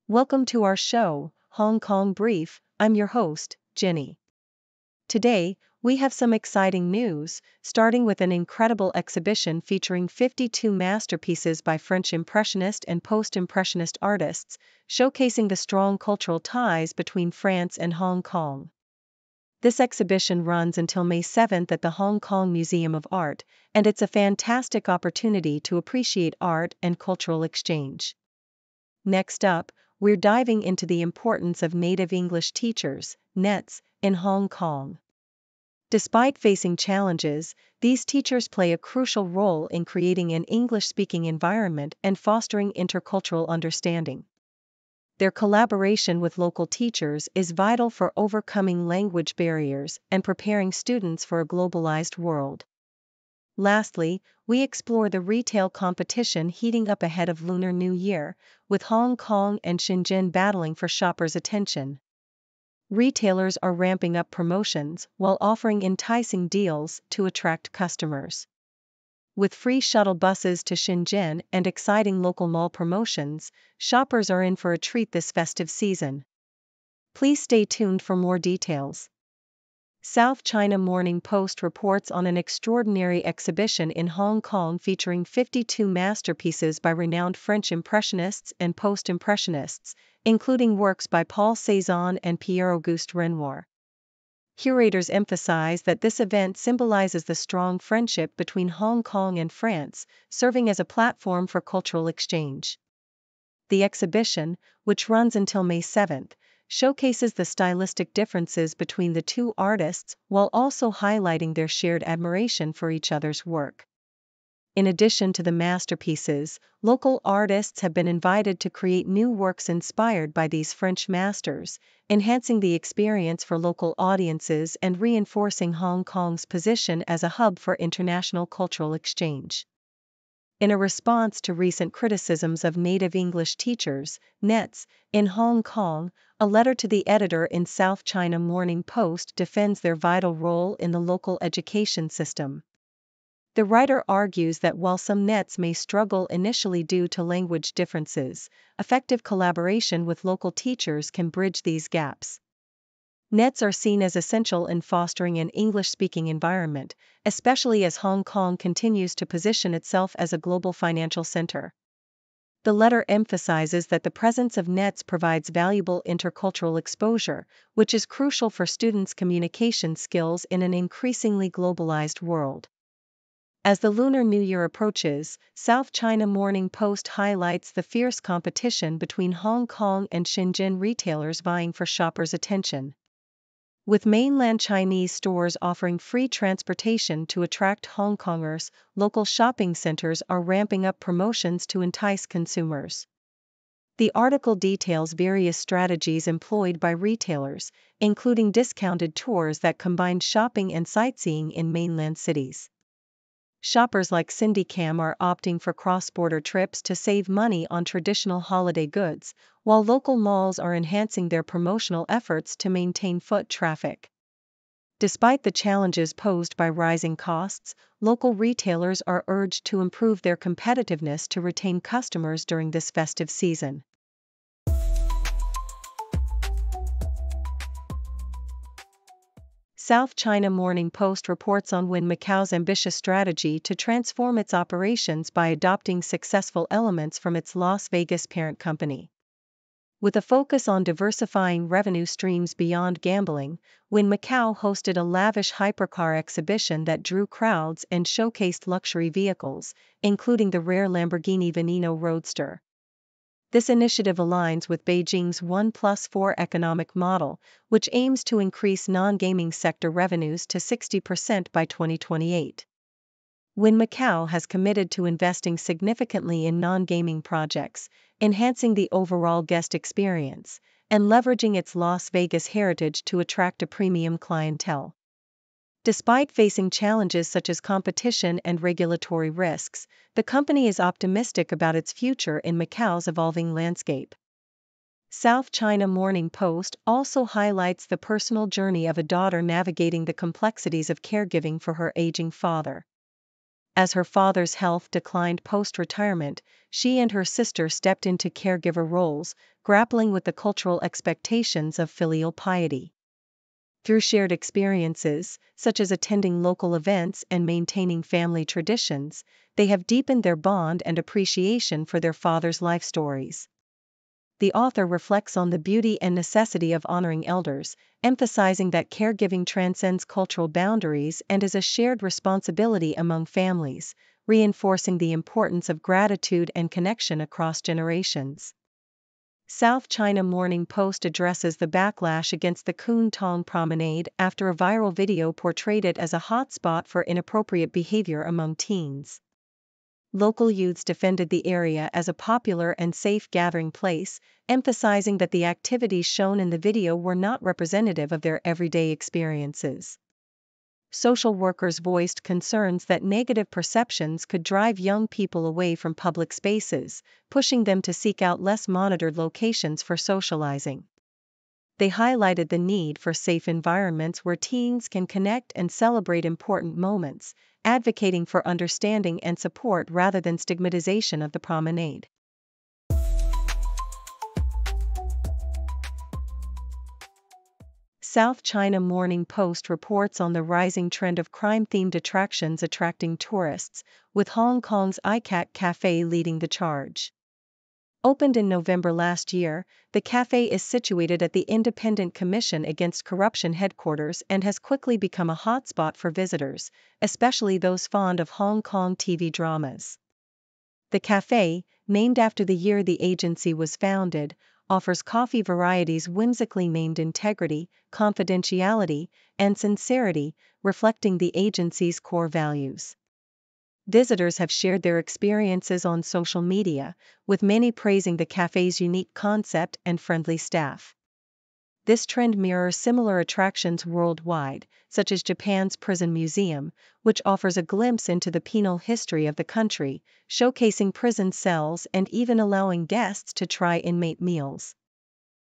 Welcome to our show, Hong Kong Brief. I'm your host, Jenny. Today, we have some exciting news, starting with an incredible exhibition featuring 52 masterpieces by French Impressionist and Post-Impressionist artists, showcasing the strong cultural ties between France and Hong Kong. This exhibition runs until May 7th at the Hong Kong Museum of Art, and it's a fantastic opportunity to appreciate art and cultural exchange. Next up, we're diving into the importance of native English teachers, NETs, in Hong Kong. Despite facing challenges, these teachers play a crucial role in creating an English-speaking environment and fostering intercultural understanding. Their collaboration with local teachers is vital for overcoming language barriers and preparing students for a globalized world. Lastly, we explore the retail competition heating up ahead of Lunar New Year, with Hong Kong and Shenzhen battling for shoppers' attention. Retailers are ramping up promotions while offering enticing deals to attract customers. With free shuttle buses to Shenzhen and exciting local mall promotions, shoppers are in for a treat this festive season. Please stay tuned for more details. South China Morning Post reports on an extraordinary exhibition in Hong Kong featuring 52 masterpieces by renowned French Impressionists and Post-Impressionists, including works by Paul Cézanne and Pierre-Auguste Renoir. Curators emphasize that this event symbolizes the strong friendship between Hong Kong and France, serving as a platform for cultural exchange. The exhibition, which runs until May 7th, showcases the stylistic differences between the two artists while also highlighting their shared admiration for each other's work. In addition to the masterpieces, local artists have been invited to create new works inspired by these French masters, enhancing the experience for local audiences and reinforcing Hong Kong's position as a hub for international cultural exchange. In a response to recent criticisms of native English teachers, NETs, in Hong Kong, a letter to the editor in South China Morning Post defends their vital role in the local education system. The writer argues that while some NETs may struggle initially due to language differences, effective collaboration with local teachers can bridge these gaps. NETs are seen as essential in fostering an English-speaking environment, especially as Hong Kong continues to position itself as a global financial center. The letter emphasizes that the presence of NETs provides valuable intercultural exposure, which is crucial for students' communication skills in an increasingly globalized world. As the Lunar New Year approaches, South China Morning Post highlights the fierce competition between Hong Kong and Shenzhen retailers vying for shoppers' attention. With mainland Chinese stores offering free transportation to attract Hongkongers, local shopping centers are ramping up promotions to entice consumers. The article details various strategies employed by retailers, including discounted tours that combine shopping and sightseeing in mainland cities. Shoppers like Cindy Cam are opting for cross-border trips to save money on traditional holiday goods, while local malls are enhancing their promotional efforts to maintain foot traffic. Despite the challenges posed by rising costs, local retailers are urged to improve their competitiveness to retain customers during this festive season. South China Morning Post reports on Wynn Macau's ambitious strategy to transform its operations by adopting successful elements from its Las Vegas parent company. With a focus on diversifying revenue streams beyond gambling, Wynn Macau hosted a lavish hypercar exhibition that drew crowds and showcased luxury vehicles, including the rare Lamborghini Veneno Roadster. This initiative aligns with Beijing's 1+4 economic model, which aims to increase non-gaming sector revenues to 60% by 2028. Wynn Macau has committed to investing significantly in non-gaming projects, enhancing the overall guest experience, and leveraging its Las Vegas heritage to attract a premium clientele. Despite facing challenges such as competition and regulatory risks, the company is optimistic about its future in Macau's evolving landscape. South China Morning Post also highlights the personal journey of a daughter navigating the complexities of caregiving for her aging father. As her father's health declined post-retirement, she and her sister stepped into caregiver roles, grappling with the cultural expectations of filial piety. Through shared experiences, such as attending local events and maintaining family traditions, they have deepened their bond and appreciation for their father's life stories. The author reflects on the beauty and necessity of honoring elders, emphasizing that caregiving transcends cultural boundaries and is a shared responsibility among families, reinforcing the importance of gratitude and connection across generations. South China Morning Post addresses the backlash against the Kwun Tong Promenade after a viral video portrayed it as a hotspot for inappropriate behavior among teens. Local youths defended the area as a popular and safe gathering place, emphasizing that the activities shown in the video were not representative of their everyday experiences. Social workers voiced concerns that negative perceptions could drive young people away from public spaces, pushing them to seek out less monitored locations for socializing. They highlighted the need for safe environments where teens can connect and celebrate important moments, advocating for understanding and support rather than stigmatization of the promenade. South China Morning Post reports on the rising trend of crime-themed attractions attracting tourists, with Hong Kong's ICAT Cafe leading the charge. Opened in November last year, the cafe is situated at the Independent Commission Against Corruption headquarters and has quickly become a hotspot for visitors, especially those fond of Hong Kong TV dramas. The cafe, named after the year the agency was founded, offers coffee varieties whimsically named Integrity, Confidentiality, and Sincerity, reflecting the agency's core values. Visitors have shared their experiences on social media, with many praising the cafe's unique concept and friendly staff. This trend mirrors similar attractions worldwide, such as Japan's Prison Museum, which offers a glimpse into the penal history of the country, showcasing prison cells and even allowing guests to try inmate meals.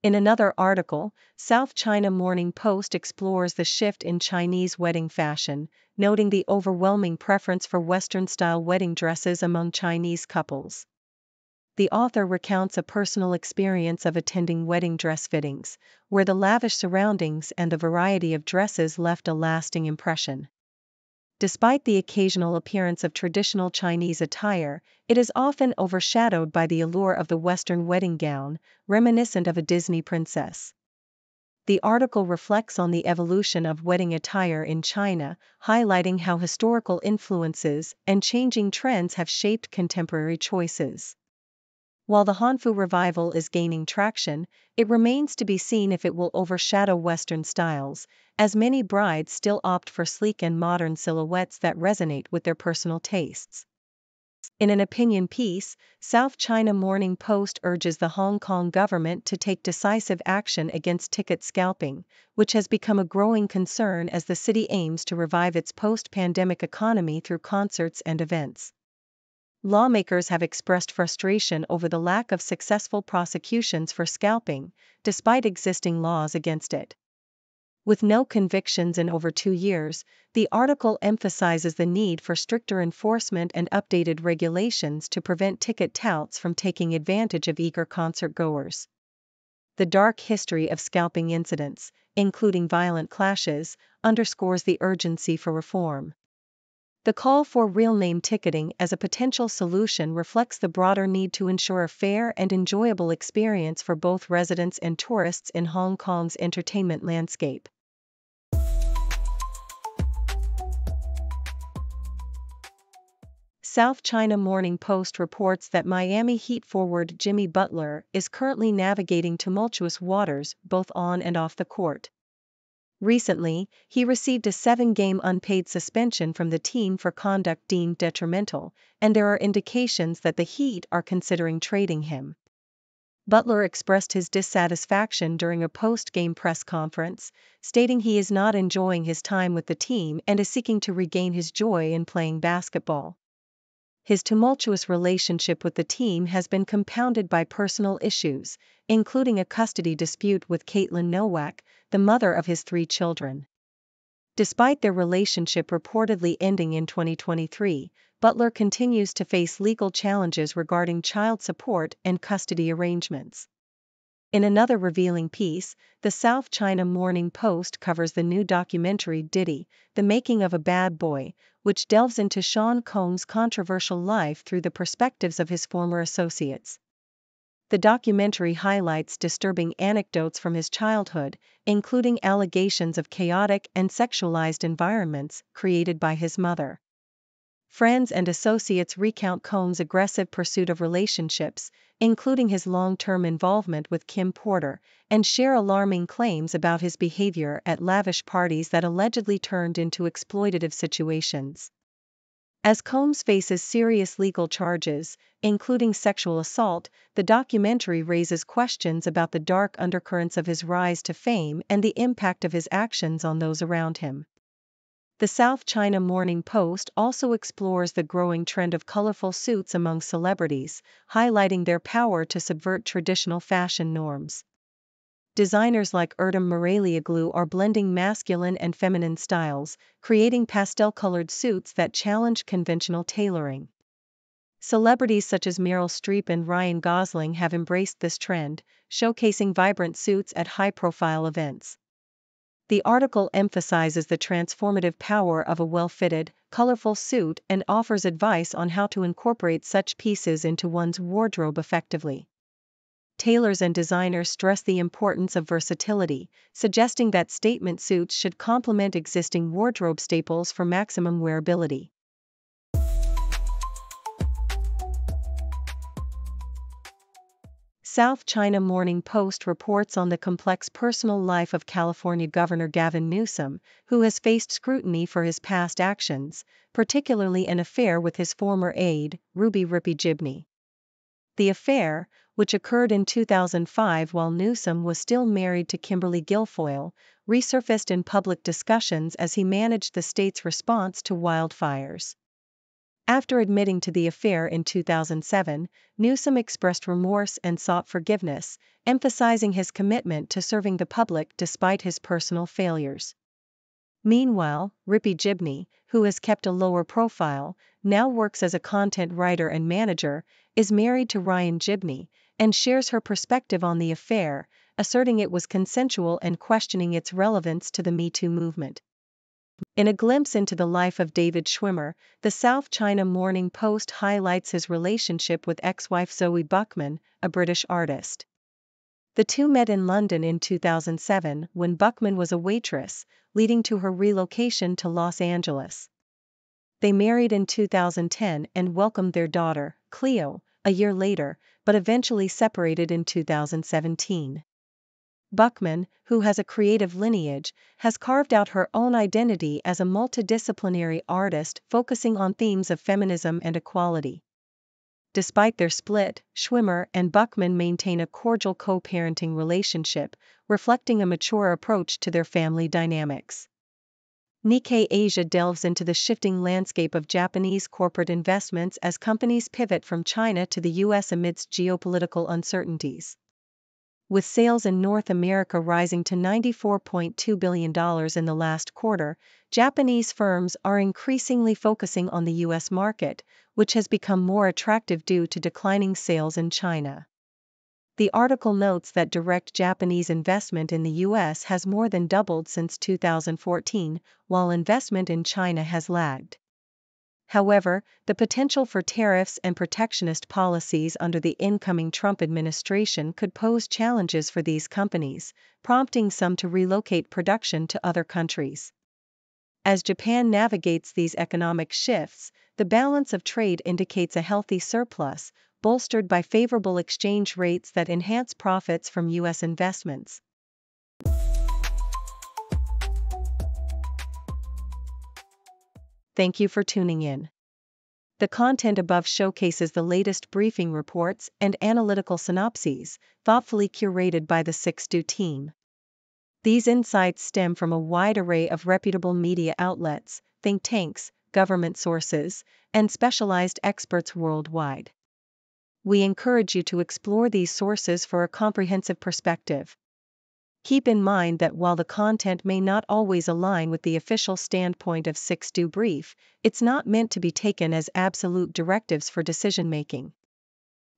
In another article, South China Morning Post explores the shift in Chinese wedding fashion, noting the overwhelming preference for Western-style wedding dresses among Chinese couples. The author recounts a personal experience of attending wedding dress fittings, where the lavish surroundings and the variety of dresses left a lasting impression. Despite the occasional appearance of traditional Chinese attire, it is often overshadowed by the allure of the Western wedding gown, reminiscent of a Disney princess. The article reflects on the evolution of wedding attire in China, highlighting how historical influences and changing trends have shaped contemporary choices. While the Hanfu revival is gaining traction, it remains to be seen if it will overshadow Western styles, as many brides still opt for sleek and modern silhouettes that resonate with their personal tastes. In an opinion piece, South China Morning Post urges the Hong Kong government to take decisive action against ticket scalping, which has become a growing concern as the city aims to revive its post-pandemic economy through concerts and events. Lawmakers have expressed frustration over the lack of successful prosecutions for scalping, despite existing laws against it. With no convictions in over 2 years, the article emphasizes the need for stricter enforcement and updated regulations to prevent ticket touts from taking advantage of eager concert-goers. The dark history of scalping incidents, including violent clashes, underscores the urgency for reform. The call for real-name ticketing as a potential solution reflects the broader need to ensure a fair and enjoyable experience for both residents and tourists in Hong Kong's entertainment landscape. South China Morning Post reports that Miami Heat forward Jimmy Butler is currently navigating tumultuous waters both on and off the court. Recently, he received a 7-game unpaid suspension from the team for conduct deemed detrimental, and there are indications that the Heat are considering trading him. Butler expressed his dissatisfaction during a post-game press conference, stating he is not enjoying his time with the team and is seeking to regain his joy in playing basketball. His tumultuous relationship with the team has been compounded by personal issues, including a custody dispute with Caitlin Nowak, the mother of his 3 children. Despite their relationship reportedly ending in 2023, Butler continues to face legal challenges regarding child support and custody arrangements. In another revealing piece, the South China Morning Post covers the new documentary Diddy, The Making of a Bad Boy, which delves into Sean Combs' controversial life through the perspectives of his former associates. The documentary highlights disturbing anecdotes from his childhood, including allegations of chaotic and sexualized environments created by his mother. Friends and associates recount Combs' aggressive pursuit of relationships, including his long-term involvement with Kim Porter, and share alarming claims about his behavior at lavish parties that allegedly turned into exploitative situations. As Combs faces serious legal charges, including sexual assault, the documentary raises questions about the dark undercurrents of his rise to fame and the impact of his actions on those around him. The South China Morning Post also explores the growing trend of colorful suits among celebrities, highlighting their power to subvert traditional fashion norms. Designers like Erdem Moralioglu are blending masculine and feminine styles, creating pastel-colored suits that challenge conventional tailoring. Celebrities such as Meryl Streep and Ryan Gosling have embraced this trend, showcasing vibrant suits at high-profile events. The article emphasizes the transformative power of a well-fitted, colorful suit and offers advice on how to incorporate such pieces into one's wardrobe effectively. Tailors and designers stress the importance of versatility, suggesting that statement suits should complement existing wardrobe staples for maximum wearability. South China Morning Post reports on the complex personal life of California Governor Gavin Newsom, who has faced scrutiny for his past actions, particularly an affair with his former aide, Ruby Rippy Gibney. The affair, which occurred in 2005 while Newsom was still married to Kimberly Guilfoyle, resurfaced in public discussions as he managed the state's response to wildfires. After admitting to the affair in 2007, Newsom expressed remorse and sought forgiveness, emphasizing his commitment to serving the public despite his personal failures. Meanwhile, Rippy Gibney, who has kept a lower profile, now works as a content writer and manager, is married to Ryan Gibney, and shares her perspective on the affair, asserting it was consensual and questioning its relevance to the Me Too movement. In a glimpse into the life of David Schwimmer, the South China Morning Post highlights his relationship with ex-wife Zoe Buckman, a British artist. The two met in London in 2007 when Buckman was a waitress, leading to her relocation to Los Angeles. They married in 2010 and welcomed their daughter, Cleo, a year later, but eventually separated in 2017. Buckman, who has a creative lineage, has carved out her own identity as a multidisciplinary artist focusing on themes of feminism and equality. Despite their split, Schwimmer and Buckman maintain a cordial co-parenting relationship, reflecting a mature approach to their family dynamics. Nikkei Asia delves into the shifting landscape of Japanese corporate investments as companies pivot from China to the U.S. amidst geopolitical uncertainties. With sales in North America rising to $94.2 billion in the last quarter, Japanese firms are increasingly focusing on the U.S. market, which has become more attractive due to declining sales in China. The article notes that direct Japanese investment in the U.S. has more than doubled since 2014, while investment in China has lagged. However, the potential for tariffs and protectionist policies under the incoming Trump administration could pose challenges for these companies, prompting some to relocate production to other countries. As Japan navigates these economic shifts, the balance of trade indicates a healthy surplus, bolstered by favorable exchange rates that enhance profits from U.S. investments. Thank you for tuning in. The content above showcases the latest briefing reports and analytical synopses, thoughtfully curated by the 6Do team. These insights stem from a wide array of reputable media outlets, think tanks, government sources, and specialized experts worldwide. We encourage you to explore these sources for a comprehensive perspective. Keep in mind that while the content may not always align with the official standpoint of 6Do Brief, it's not meant to be taken as absolute directives for decision-making.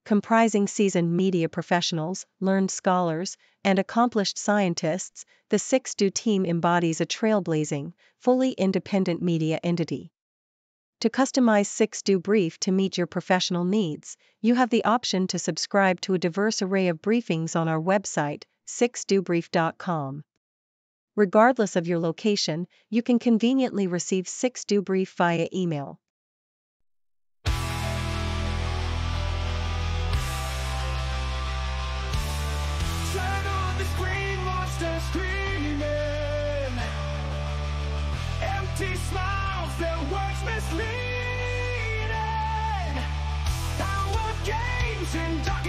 Comprising seasoned media professionals, learned scholars, and accomplished scientists, the 6Do team embodies a trailblazing, fully independent media entity. To customize 6Do Brief to meet your professional needs, you have the option to subscribe to a diverse array of briefings on our website, 6dobrief.com. Regardless of your location, you can conveniently receive 6Do Brief via email. Turn on the screen, monsters screaming. Empty smiles, their words misleading. Power games in dark